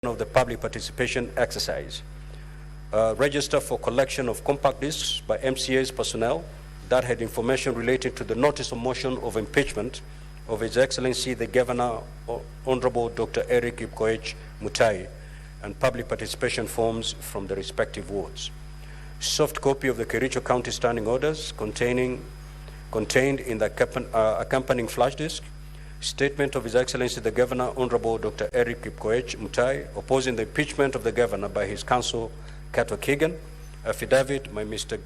of the public participation exercise. Register for collection of compact discs by MCA's personnel that had information related to the notice of motion of impeachment of His Excellency the Governor, Honorable Dr. Eric Kipkoech Mutai, and public participation forms from the respective wards. Soft copy of the Kericho County Standing Orders contained in the accompanying flash disk. Statement of His Excellency the Governor, Honorable Dr. Eric Kipkoech Mutai, opposing the impeachment of the Governor by his counsel, Kato Keegan. Affidavit by Mr.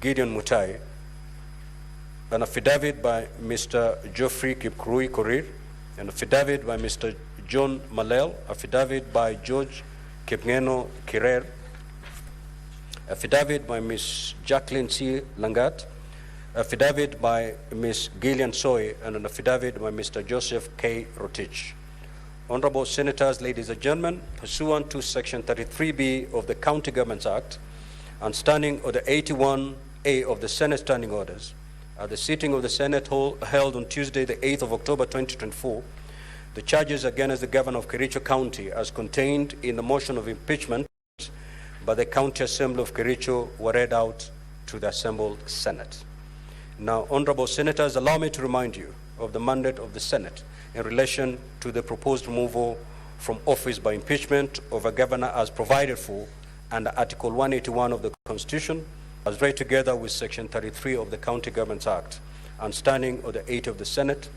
Gideon Mutai. An affidavit by Mr. Geoffrey Kipkurui Korir. An affidavit by Mr. John Malel. Affidavit by George Kipngeno Kirer. Affidavit by Ms. Jacqueline C. Langat. Affidavit by Ms. Gillian Soy, and an affidavit by Mr. Joseph K. Rotich. Honorable Senators, ladies and gentlemen, pursuant to Section 33B of the County Governments Act and Standing Order 81A of the Senate Standing Orders, at the sitting of the Senate held on Tuesday, the 8th of October 2024, the charges against the Governor of Kericho County as contained in the motion of impeachment by the County Assembly of Kericho were read out to the assembled Senate. Now, Honorable Senators, allow me to remind you of the mandate of the Senate in relation to the proposed removal from office by impeachment of a governor as provided for under Article 181 of the Constitution, as read together with Section 33 of the County Governments Act and Standing Order 8 of the Senate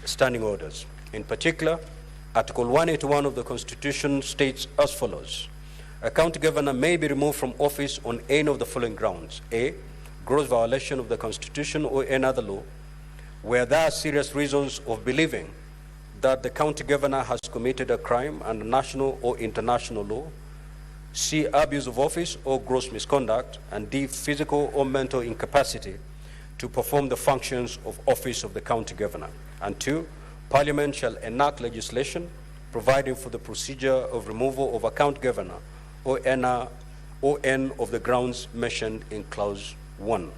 Standing Orders. In particular, Article 181 of the Constitution states as follows: a county governor may be removed from office on any of the following grounds: A, gross violation of the Constitution or any other law, where there are serious reasons of believing that the county governor has committed a crime under national or international law; C, abuse of office or gross misconduct; and D, physical or mental incapacity to perform the functions of office of the county governor. And 2, Parliament shall enact legislation providing for the procedure of removal of a county governor or any of the grounds mentioned in Clause 1.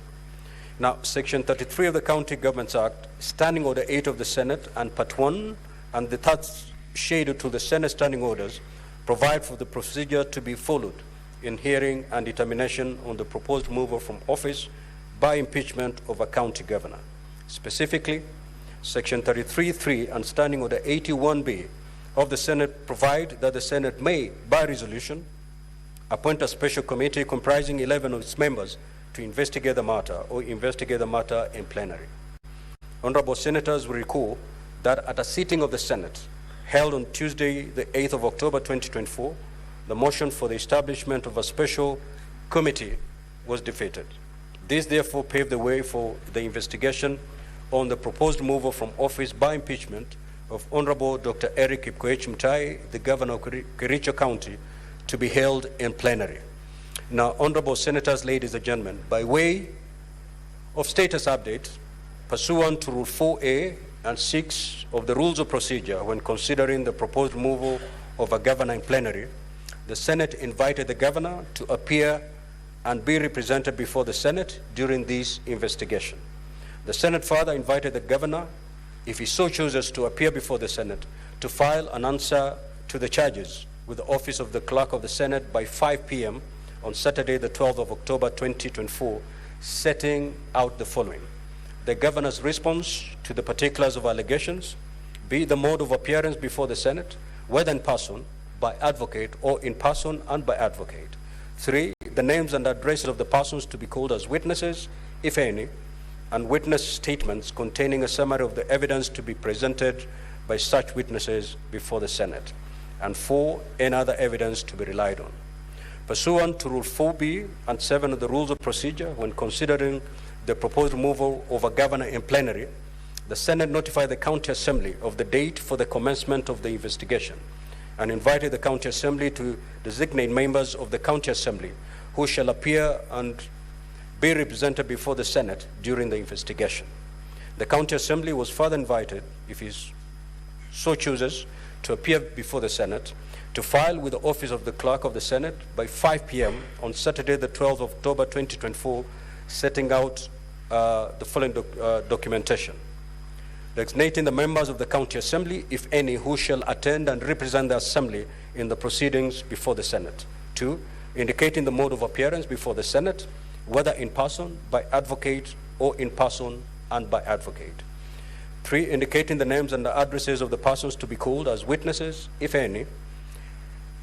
Now, Section 33 of the County Governments Act, Standing Order 8 of the Senate, and Part 1 and the third schedule to the Senate Standing Orders provide for the procedure to be followed in hearing and determination on the proposed removal from office by impeachment of a county governor. Specifically, Section 33(3) and Standing Order 81B of the Senate provide that the Senate may, by resolution, appoint a special committee comprising 11 of its members to investigate the matter or investigate the matter in plenary. Honorable Senators will recall that at a sitting of the Senate held on Tuesday, the 8th of October 2024, the motion for the establishment of a special committee was defeated. This therefore paved the way for the investigation on the proposed removal from office by impeachment of Honorable Dr. Eric Kipkoech Mutai, the Governor of Kericho County, to be held in plenary. Now, Honorable Senators, ladies and gentlemen, by way of status update, pursuant to Rule 4A and 6 of the Rules of Procedure when considering the proposed removal of a governor in plenary, the Senate invited the governor to appear and be represented before the Senate during this investigation. The Senate further invited the governor, if he so chooses to appear before the Senate, to file an answer to the charges with the Office of the Clerk of the Senate by 5 p.m. on Saturday, the 12th of October 2024, setting out the following: the governor's response to the particulars of allegations, B, the mode of appearance before the Senate, whether in person, by advocate, or in person and by advocate; 3, the names and addresses of the persons to be called as witnesses, if any, and witness statements containing a summary of the evidence to be presented by such witnesses before the Senate; and 4, any other evidence to be relied on. Pursuant to Rule 4B and 7 of the Rules of Procedure, when considering the proposed removal of a governor in plenary, the Senate notified the County Assembly of the date for the commencement of the investigation and invited the County Assembly to designate members of the County Assembly who shall appear and be represented before the Senate during the investigation. The County Assembly was further invited, if he so chooses, to appear before the Senate, to file with the Office of the Clerk of the Senate by 5 p.m. on Saturday, the 12th of October 2024, setting out the following documentation: designating the members of the County Assembly, if any, who shall attend and represent the Assembly in the proceedings before the Senate. 2, indicating the mode of appearance before the Senate, whether in person, by advocate, or in person and by advocate. 3, indicating the names and the addresses of the persons to be called as witnesses, if any,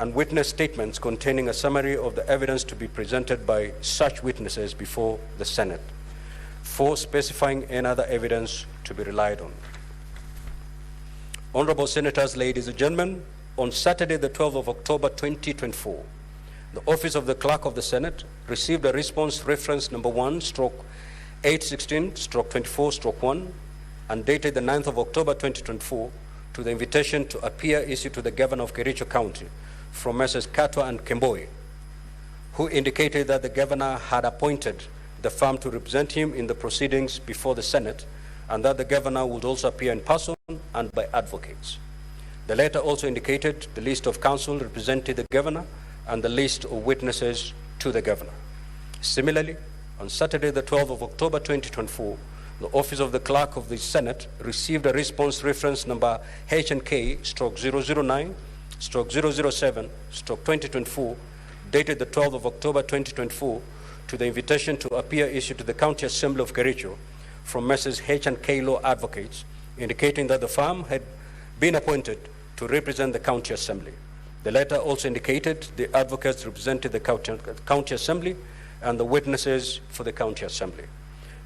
and witness statements containing a summary of the evidence to be presented by such witnesses before the Senate. 4, specifying any other evidence to be relied on. Honorable Senators, ladies and gentlemen, on Saturday, the 12th of October 2024, the Office of the Clerk of the Senate received a response reference number 1/816/24/1 and dated the 9th of October 2024 to the invitation to appear issued to the Governor of Kericho County from Messrs. Katwa and Kemboi, who indicated that the Governor had appointed the firm to represent him in the proceedings before the Senate, and that the Governor would also appear in person and by advocates. The letter also indicated the list of counsel representing the Governor and the list of witnesses to the Governor. Similarly, on Saturday, the 12th of October 2024, the Office of the Clerk of the Senate received a response reference number HNK/009/007/2024, dated the 12th of October 2024, to the invitation to appear issued to the County Assembly of Kericho from Messrs. H&K Law Advocates, indicating that the firm had been appointed to represent the County Assembly. The letter also indicated the advocates represented the County Assembly and the witnesses for the County Assembly.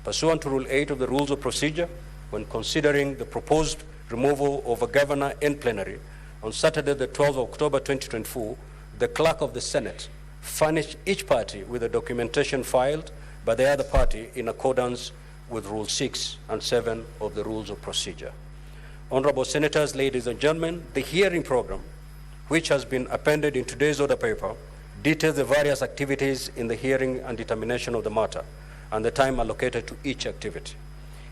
Pursuant to Rule 8 of the Rules of Procedure, when considering the proposed removal of a governor in plenary, on Saturday, the 12th of October 2024, the Clerk of the Senate furnished each party with the documentation filed by the other party in accordance with Rule 6 and 7 of the Rules of Procedure. Honorable Senators, ladies and gentlemen, the hearing program, which has been appended in today's order paper, details the various activities in the hearing and determination of the matter and the time allocated to each activity.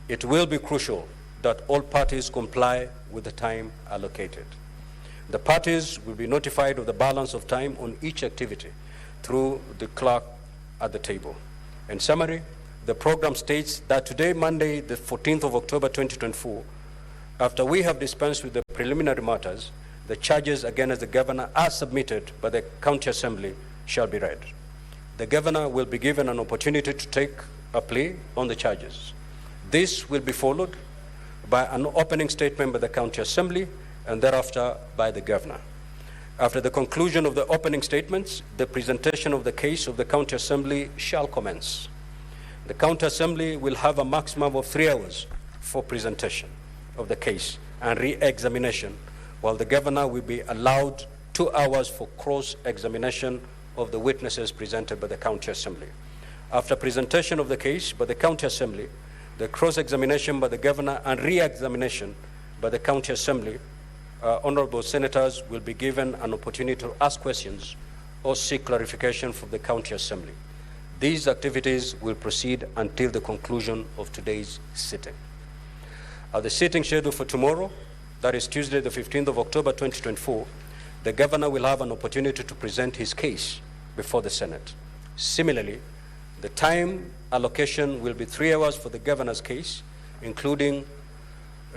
It will be crucial that all parties comply with the time allocated. The parties will be notified of the balance of time on each activity through the clerk at the table. In summary, the program states that today, Monday, the 14th of October 2024, after we have dispensed with the preliminary matters, the charges against the Governor as submitted by the County Assembly shall be read. The Governor will be given an opportunity to take a plea on the charges. This will be followed by an opening statement by the County Assembly and thereafter by the Governor. After the conclusion of the opening statements, the presentation of the case of the County Assembly shall commence. The County Assembly will have a maximum of 3 hours for presentation of the case and re-examination, while the Governor will be allowed 2 hours for cross-examination of the witnesses presented by the County Assembly. After presentation of the case by the County Assembly, the cross-examination by the Governor and re-examination by the County Assembly, honorable senators will be given an opportunity to ask questions or seek clarification from the County Assembly. These activities will proceed until the conclusion of today's sitting. At the sitting scheduled for tomorrow, that is Tuesday, the 15th of October 2024, the Governor will have an opportunity to present his case before the Senate. Similarly, the time allocation will be 3 hours for the Governor's case, including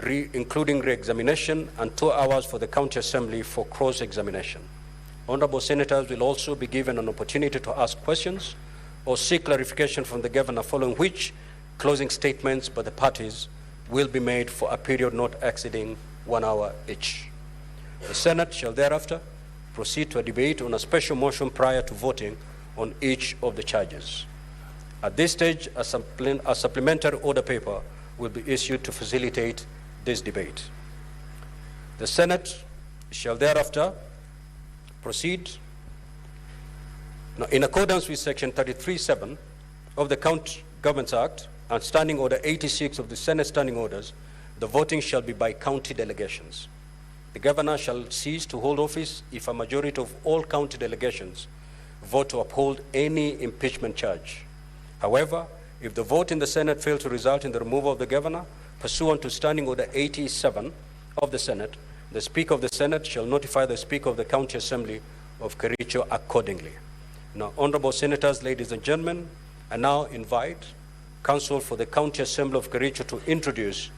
re-examination, and 2 hours for the County Assembly for cross-examination. Honorable Senators will also be given an opportunity to ask questions or seek clarification from the Governor, following which closing statements by the parties will be made for a period not exceeding 1 hour each. The Senate shall thereafter proceed to a debate on a special motion prior to voting on each of the charges. At this stage, a supplementary order paper will be issued to facilitate this debate. The Senate shall thereafter proceed in accordance with Section 33(7) of the County Governments Act and Standing Order 86 of the Senate Standing Orders. The voting shall be by county delegations. The Governor shall cease to hold office if a majority of all county delegations vote to uphold any impeachment charge. However, if the vote in the Senate fails to result in the removal of the Governor, pursuant to Standing Order 87 of the Senate, the Speaker of the Senate shall notify the Speaker of the County Assembly of Kericho accordingly. Now, honorable senators, ladies and gentlemen, I now invite counsel for the County Assembly of Kericho to introduce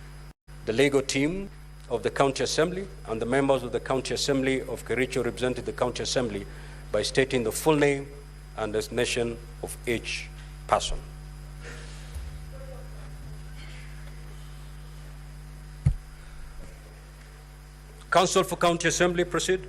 The legal team of the County Assembly and the members of the County Assembly of Kericho represented the County Assembly by stating the full name and designation of each person. Council for County Assembly, proceed.